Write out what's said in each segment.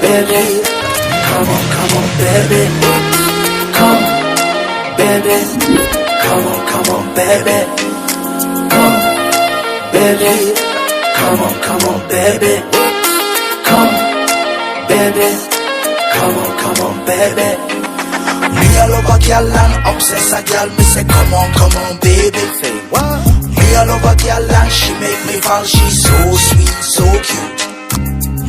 baby. Come on, baby. Come, baby. Come on, baby. Come, baby. Come on, baby. Come, baby. Come on, baby. Me all over girl and obsess a girl. Me say come on, baby. Say what? Me all over girl and she make me fall. She's so sweet, so cute.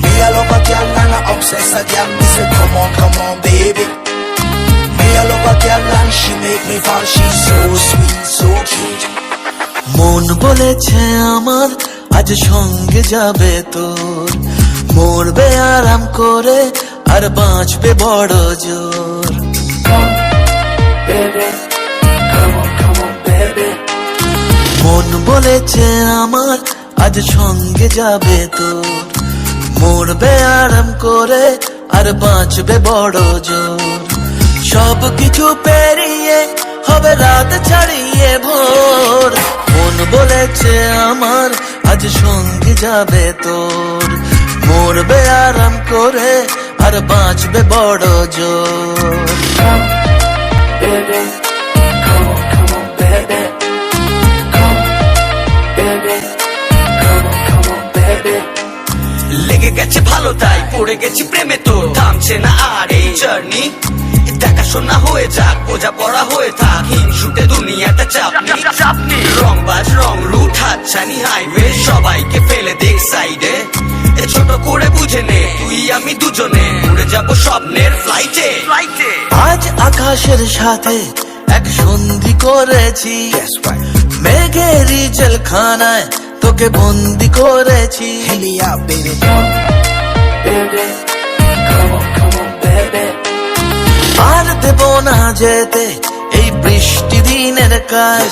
Me all over girl and I obsess a girl. Me say come on, baby. Me all over girl and she make me fall. She's so sweet, so cute. মন বলেছে আমার আজ সঙ্গে যাবে তোর, মরবে আরাম করে আর বাঁচবে বড় জোর। মন বলেছে আমার আজ সঙ্গে যাবে তোর, মরবে আরাম করে আর বাঁচবে বড় জোর। সব কিছু পেরিয়ে হবে রাত ছাড়িয়ে ভোর। মন বলেছে আমার আজ সঙ্গে যাবে তোর, মরবে আরাম করে আর বাঁচবে বড় জোর। লেগে গেছে ভালো তাই পড়ে গেছি প্রেমে, তো থামছে না আর এই জার্নি। দেখাশোনা হয়ে যাক, বোঝা পড়া হয়ে থাক, হিংসুটে দুনিয়াটা চাপনি। রংবাজ রং রুট হাতছানি হাইওয়ে, সবাইকে ফেলে দেখ সাইডে। ছোট করে বুঝে নে তুই আমি দুজনে উড়ে যাবো স্বপ্নের ফ্লাইটে। আজ আকাশের সাথে এক সন্ধি করেছি, মেঘেরই জেলখানায় তোকে বন্দি করেছি। আর দেব না যেতে এই বৃষ্টি দিনের কাজ,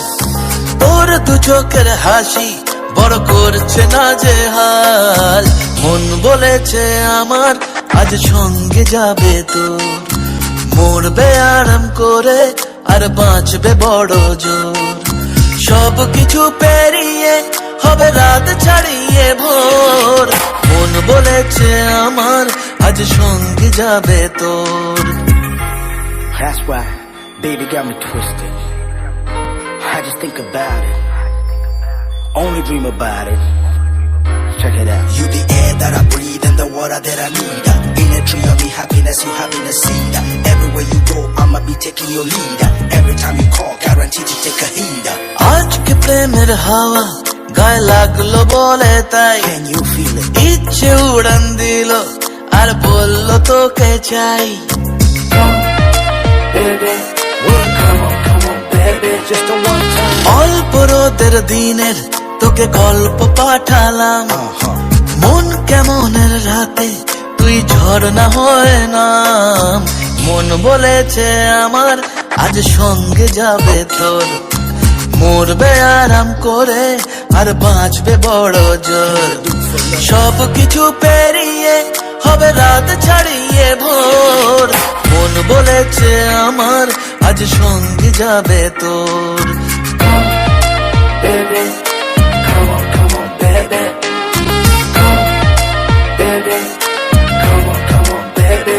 তোর দু চোখের হাসি বড় করছে না যে হাল। মন বলেছে আমার আজ সঙ্গে যাবে তোর, মরবে আরাম করে আর বাঁচবে বড় জোর। সব কিছু পেরিয়ে হবে রাত ছাড়িয়ে ভোর। মন বলেছে আমার আজ সঙ্গে যাবে তোর। That's why baby got me twisted. I just think about it, only dream about it. Check it out. You the air that I breathe and the water that I need. In a tree of me happiness, you having a seed. Everywhere you go, I'ma be taking your lead. Every time you call, guaranteed to take a heed. আজকে প্রেমের হাওয়া গায়ে লাগলো বলে তাই, Can you feel it? ইচ্ছে উড়ান দিল আর বললো তোকে চাই। Baby, come on, baby, just a one time. অল্প রোদের দিনের তোকে গল্প পাঠালাম, মন কেমনের রাতে তুই ঝর্ণা হয়ে নাম। মন বলেছে আমার আজ সঙ্গে যাবে তোর, মরবে আরাম করে আর বাঁচবে বড় জোর। সব কিছু পেরিয়ে হবে রাত ছাড়িয়ে ভোর। মন বলেছে আমার আজ সঙ্গে যাবে তোর। Baby, come on, baby. Come, baby. Come on, baby.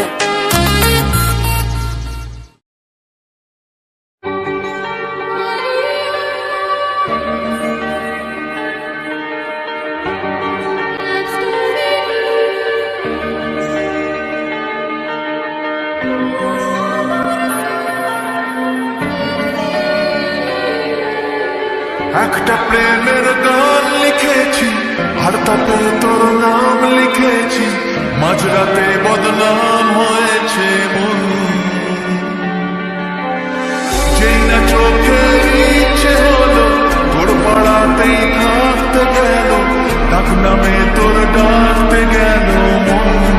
একটা প্রেমের গান লিখেছি আর তাতে তোর নাম লিখেছি, মাঝরাতে বদনাম হয়েছে মন। যেই না চোখে ইচ্ছে হলো তোর পাড়াতেই থাকতে গেল, ডাক নামে তোর ডাকতে গেল মন।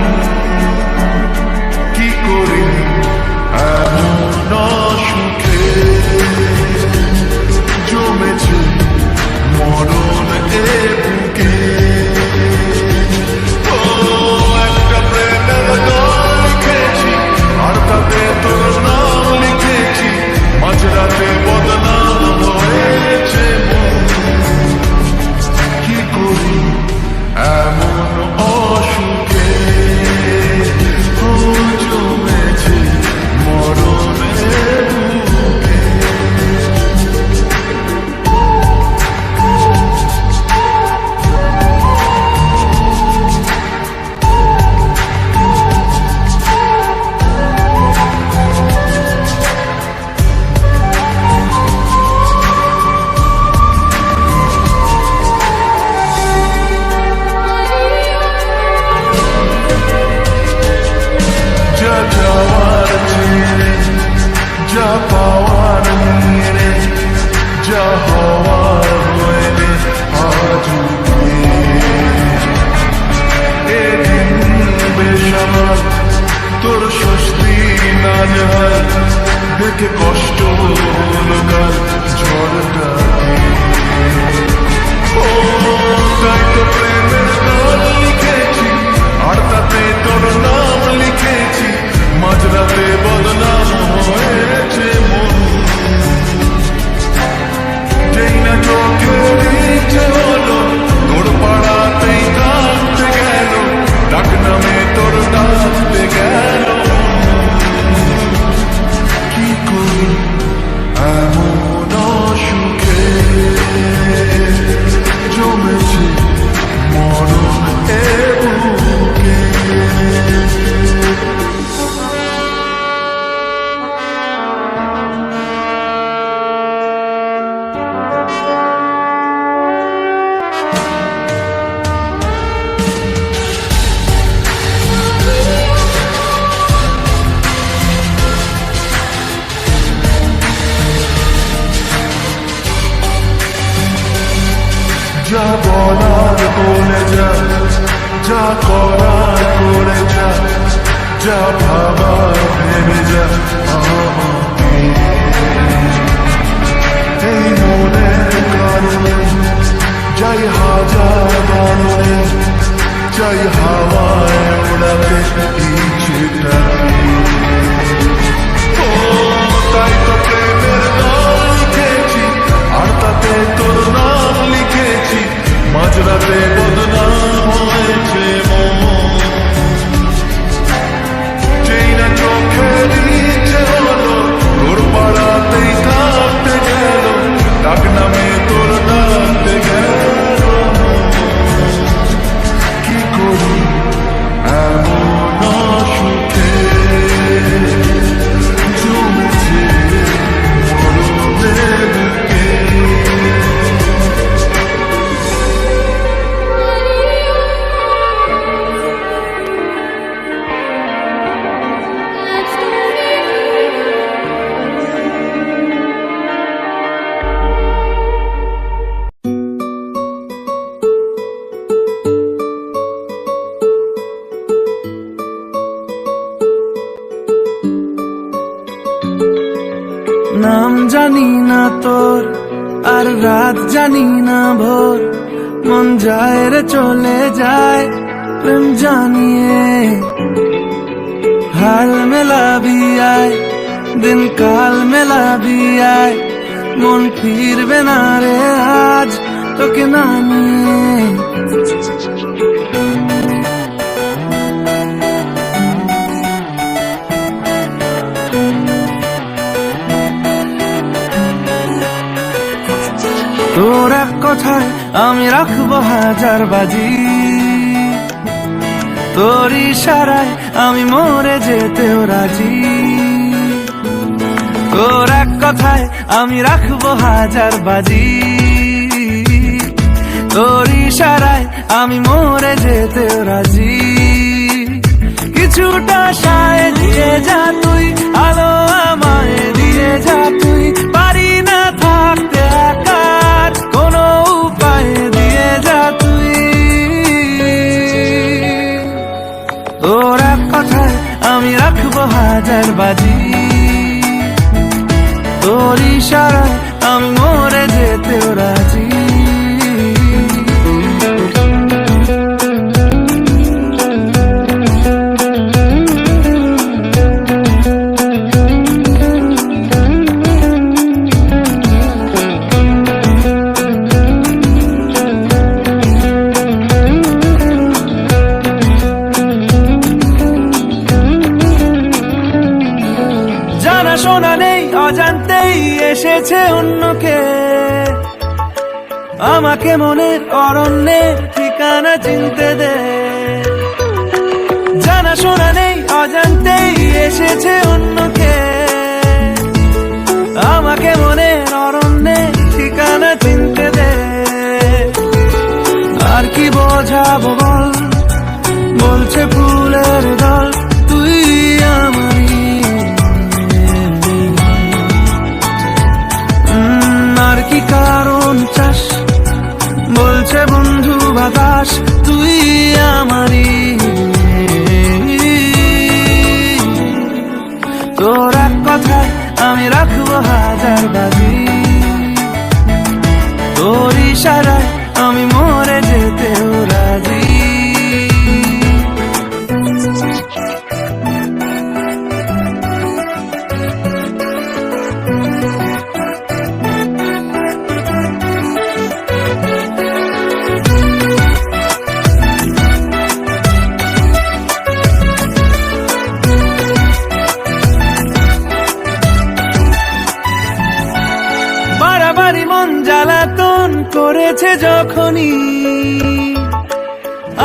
কি করি এমন সুখে জমেছে মরণ এ বুকে। ও একটা প্রেমের গান লিখেছি আর তাতে তোর নাম লিখেছি, মাঝরাতে বদনাম হয়ে যা বলার বলে যা, যা করার করে যা, যা ভাবার ভেবে যা আমাকে। এই মনের কারণে যাই হাজার বারণে, চাই হাওয়ায় ওড়াতে ইচ্ছেটাকে। ও তাই তো প্রেমের গান লিখেছি, আর তাতে তোর নাম লিখেছি, মাঝরাতে বদনাম হয়েছে মন। যেই না চোখের ইচ্ছে হলো, তোর পাড়াতেই থাকতে গেল, ডাক নামে তোর ডাকতে গেল। কি করি এমন সুখে জমেছে মরণের বুকে। নাম জানি না তোর, আর রাত জানি না ভোর, মন যায় রে চলে যায় প্রেম জানিয়ে। হাল মেলাবি আয়, দিন কাল মেলাবি আয়, মন ফিরবে না রে আজ তোকে না নিয়ে। তোর এক কথায় আমি রাখবো হাজার বাজি, তোর ইশারায় আমি মরে যেতেও রাজি। তোর এক কথায় আমি রাখবো হাজার বাজি, তোর ইশারায় আমি মরে যেতেও রাজি। কিছুটা সায় দিয়ে যা তুই, আলো আমায় দিয়ে যা তুই, পারি না থাকতে একার কোনো উপায় দিয়ে যা তুই। তোর এক কথায় আমি রাখবো হাজার বাজি, তোর ইশারায় আমি মরে যেতেও রাজি। শোনা নেই অজান্তেই এসেছে অন্যকে, আমাকে মনের অরণ্যের ঠিকানা চিনতে দে। জানা শোনা নেই অজান্তেই এসেছে অন্যকে, আমাকে মনের অরণ্যের ঠিকানা চিনতে দে। আর কি বোঝাবো বল, বলছে ফুলের দল তুই আমারই। আর কি কারণ চাস, বলছে বন্ধু বাতাস তুই আমারই। তোর এক কথায় আমি রাখবো হাজার বাজি, তোর ইশারায় আমি মরে যেতেও রাজি। বাড়াবাড়ি মন জ্বালাতন করেছে যখনই,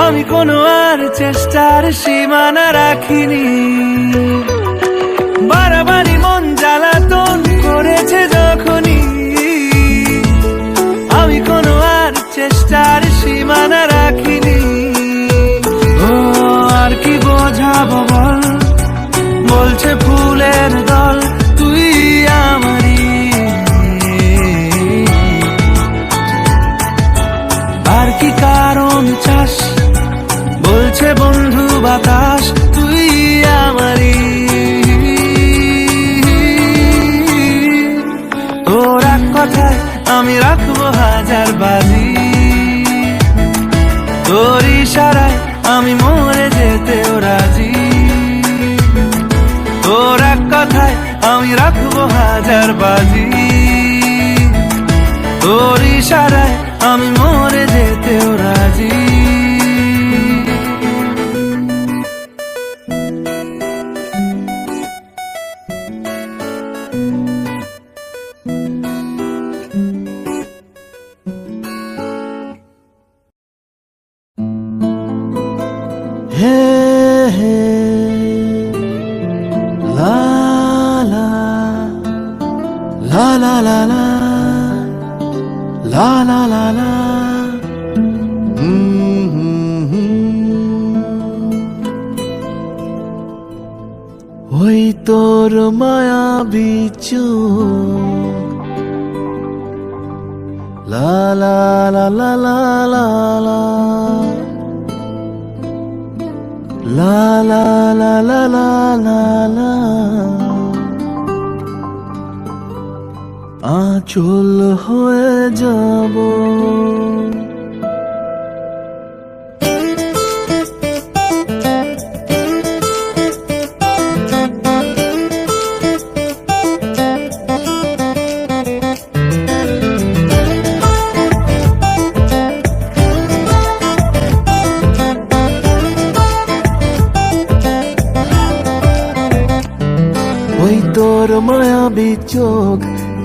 আমি কোনো আর চেষ্টার সীমানা রাখিনি। বাড়াবাড়ি মন জ্বালাতন করেছে যখনই, আমি কোনো আর চেষ্টার সীমানা রাখিনি। ও আর কি বোঝাবো বল, বলছে ফুলের দল তুই আমারই। কি কারণ চাস, বলছে বন্ধু বাতাস তুই আমারই। তোর এক কথায় আমি রাখবো হাজার বাজি, তোর ইশারায় আমি মরে যেতেও রাজি। তোর এক কথায় আমি রাখবো হাজার বাজি, তোর ইশারায় আমি মরে যেতেও রাজি। হে হে লা লা লা লা লা লা লা লা লা লা। ওই তোর মায়া বিচু লা লা লা লা লা লা লা লা লা লা লা লা লা লা। আঁচল হয়ে যাব ওই তোর মায়াবী চোখ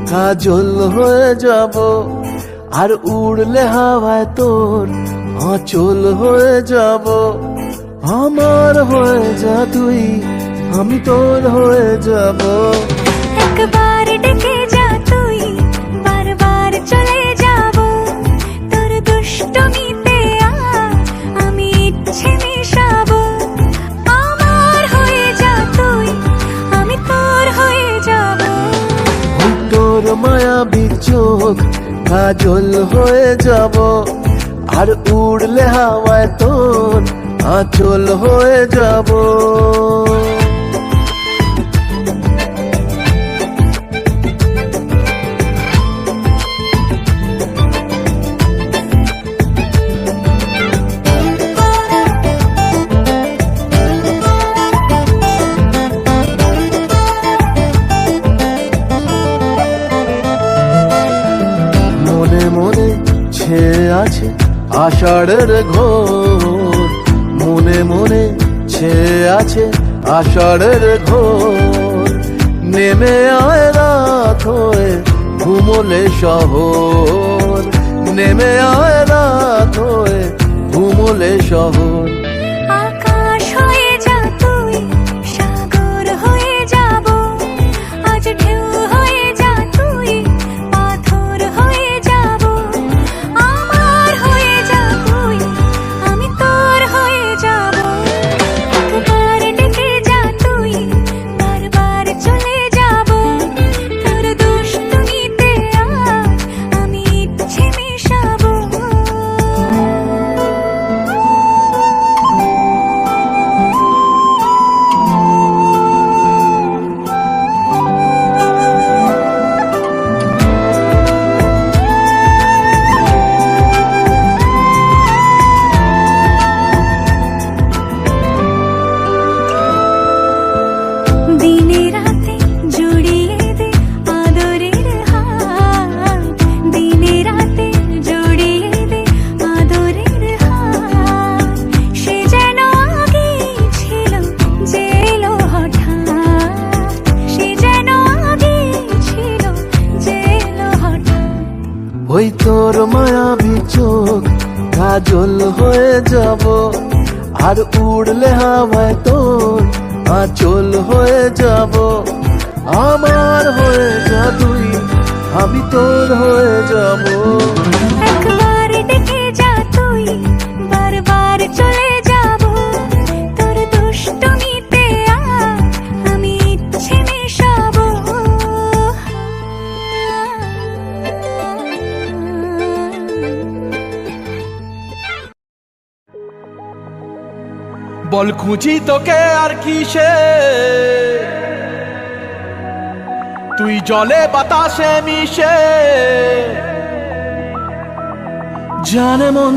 কাজল হয়ে যাব, আর উড়লে হাওয়ায় তোর আঁচল হয়ে যাব। আমার হয়ে যা তুই, আমি তোর হয়ে যাব। একবার ডেকে যা তুই, বারবার চলে যাব। তোর দুষ্টমিতে আমি ইচ্ছে মেশাবো। আমার হয়ে যা তুই, আমি তোর হয়ে যাব। ওই তোর মায়াবী চোখ কাজল হয়ে যাব, আর উড়লে হাওয়ায় তোর আঁচল হয়ে যাব। মনে মনে ছেয়ে আছে আষাঢ়ের ঘোর, মনে মনে ছেয়ে আছে আষাঢ়ের ঘোর। নেমে আয় রাত হয়ে ঘুমলে শহর, নেমে আয় রাত হয়ে ঘুমলে শহর। আকাশ হয়ে যা তুই, সাগর হয়ে যাব। আজ ঢেউ হয়ে যা তুই, পাথর হয়ে যাব। আমার হয়ে যা তুই, আমি তোর হয়ে যাব। একবার ডেকে যা তুই, বারবার চলে যাব। তোর দুষ্টমিতে আমি ইচ্ছে মেশাবো। দিনে রাতে জুড়িয়ে দে আদরের হাত, দিনে রাতে জুড়িয়ে দে আদরের হাত। সে যেন আগে ছিল যে এলো হঠাৎ, সে যেন আগে ছিল যে এলো হঠাৎ। ওই তোর মায়াবী চোখ কাজল হয়ে যাব, আর উড়লে হাওয়ায় তোর আঁচল হয়ে যাব। আমার হয়ে যা তুই, আমি তোর হয়ে যাব। একবার ডেকে যা তুই, বারবার চলে যাব। তোর দুষ্টমিতে আমি ইচ্ছে মেশাবো। বল খুঁজি তোকে আর কিসে, তুই জলে বাতাসে মিশে। জানে মন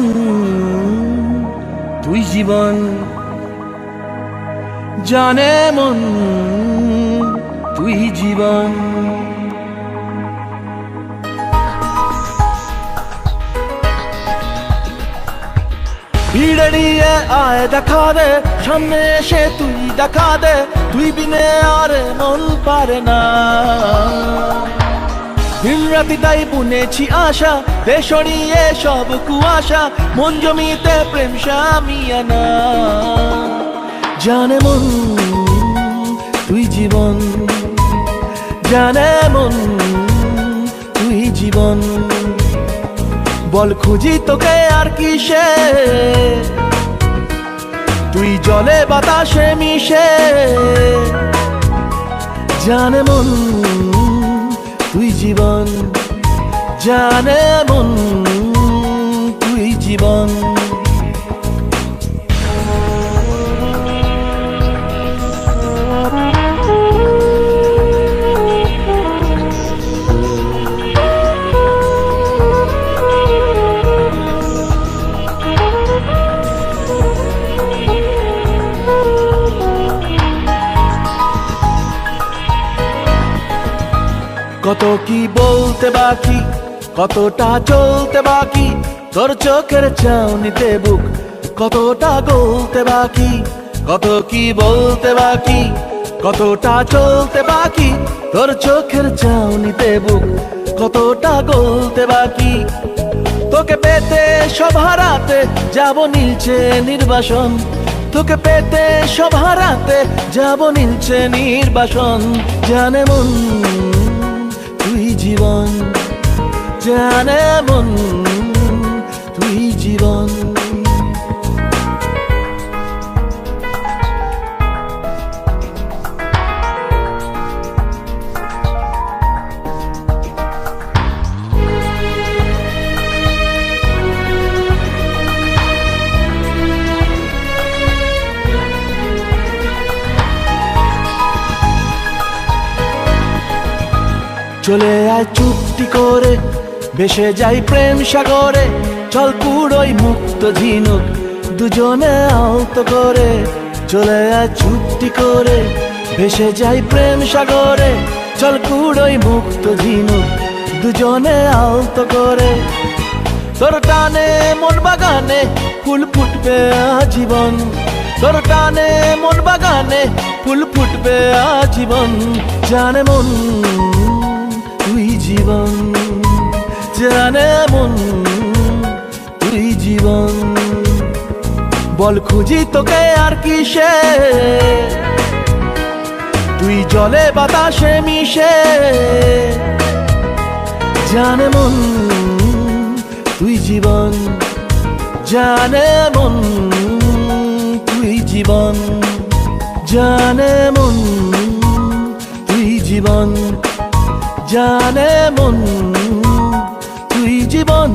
তুই জীবন, জানে মন তুই জীবন। ভিড়ে নিয়ে আয় দেখা দে, সামনে এসে তুই দেখা দে, তুই বিনে আর মন পারে না। দিন রাতি তাই বুনেছি আশা, দেশড়িয়ে সব কুয়াশা, মন জমিতে প্রেম শামিয়ানা। জানে মন তুই জীবন, জানে মন তুই জীবন। বল খুঁজি তোকে আর কিসে, তুই জলে বাতাসে মিশে। জানে মন তুই জীবন, জানে মন তুই জীবন। কত কি বলতে বাকি, কতটা চলতে বাকি, তোর চোখের চাউনিতে বুক কতটা গলতে বাকি। কত কি বলতে বাকি, কতটা চলতে বাকি, তোর চোখের চাউনিতে বুক কতটা গলতে বাকি। তোকে পেতে সব হারাতে যাব নীলছে নির্বাসন, তোকে পেতে সব হারাতে যাব নীলছে নির্বাসন। জানে মন তুই জীবন, জানে মন তুই জীবন। চলে আয় চুপটি করে, ভেসে যাই প্রেম সাগরে, চল কুড়োই মুক্ত ঝিনুক দুজনে আলতো করে। চলে আয় চুপটি করে, ভেসে যাই প্রেম সাগরে, চল কুড়োই মুক্ত ঝিনুক দুজনে আলতো করে। তোর টানে মন বাগানে ফুল ফুটবে আজীবন, তোর টানে মন বাগানে ফুল ফুটবে আজীবন। জানে মন তুই জীবন, জানে মন তুই জীবন। বল খুঁজি তোকে আর কিসে, তুই জলে বাতাসে মিশে। জানে মন তুই জীবন, জানে মন তুই জীবন। জানে মন তুই জীবন, জানে মন তুই জীবন।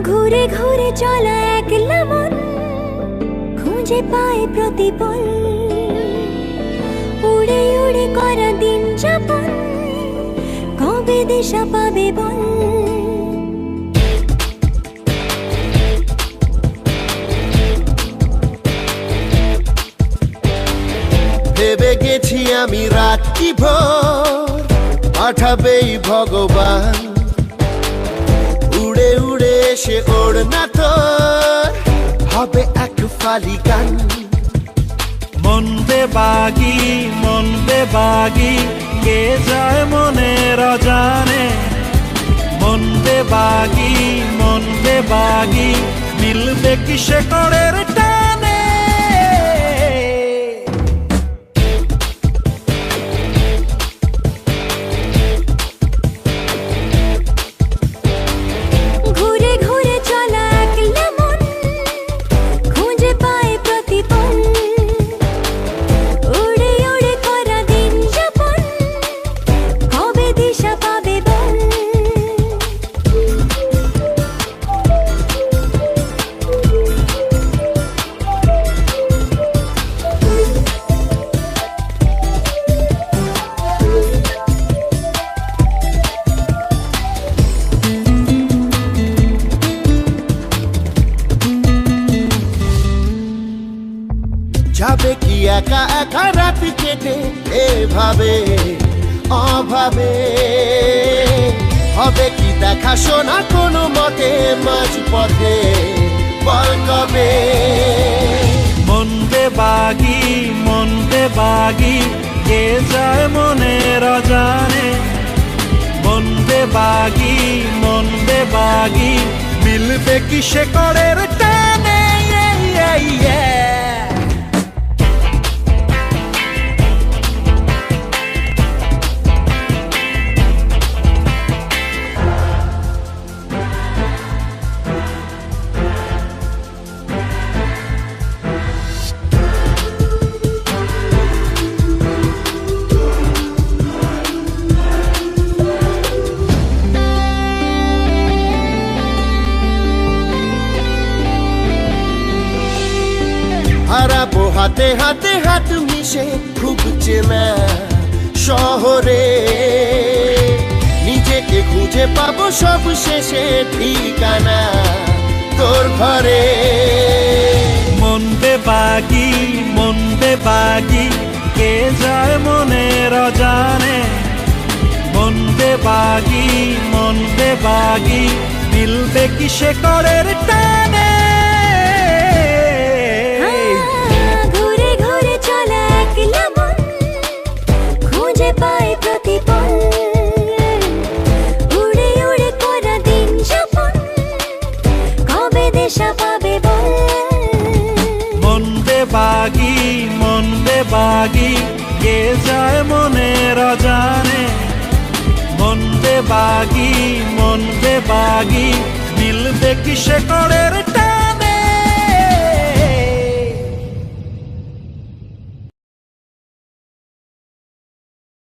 ঘুরে ঘুরে চলা একলা মন খুঁজে পায় প্রতিপল, উড়ে উড়ে করা দিন যাপন কবে দিশা পাবে বল। ভেবে গেছি আমি রাত্রি ভোর পাঠাবেই ভগবান, উড়ে উড়ে এসে ওড়না তোর হবে এক ফালি গান। মন বেবাগি, মন বেবাগি, কে যায় মনের অজানে। মন বেবাগি, মন বেবাগি, মিলবে কিসে করের টানে। যাবে কি একা একা রাত কেটে এভাবে অভাবে? হবে কি দেখা শোনা কোনো মতে মাঝ পথে বল কবে? মন বেবাগি কে যায় মনের অজানে। মন বেবাগি মিলবে কি সে করের টানে। হারাবো হাতে হাতে হাত মিশে খুব চেনা শহরে। নিজেকে খুঁজে পাবো সব শেষে ঠিকানা তোর ঘরে। মন বেবাগি কে যায় মনের অজানে। মন বেবাগি মিলবে কি সে করের টানে। ঘুরে ঘুরে চলা একলা মন খুঁজে পায় প্রতিপল। উড়ে উড়ে করা দিন যাপন কবে দিশা পাবে বল? মন বেবাগি কে যায় মনের অজানে। মন বেবাগি মিলবে কি সে করের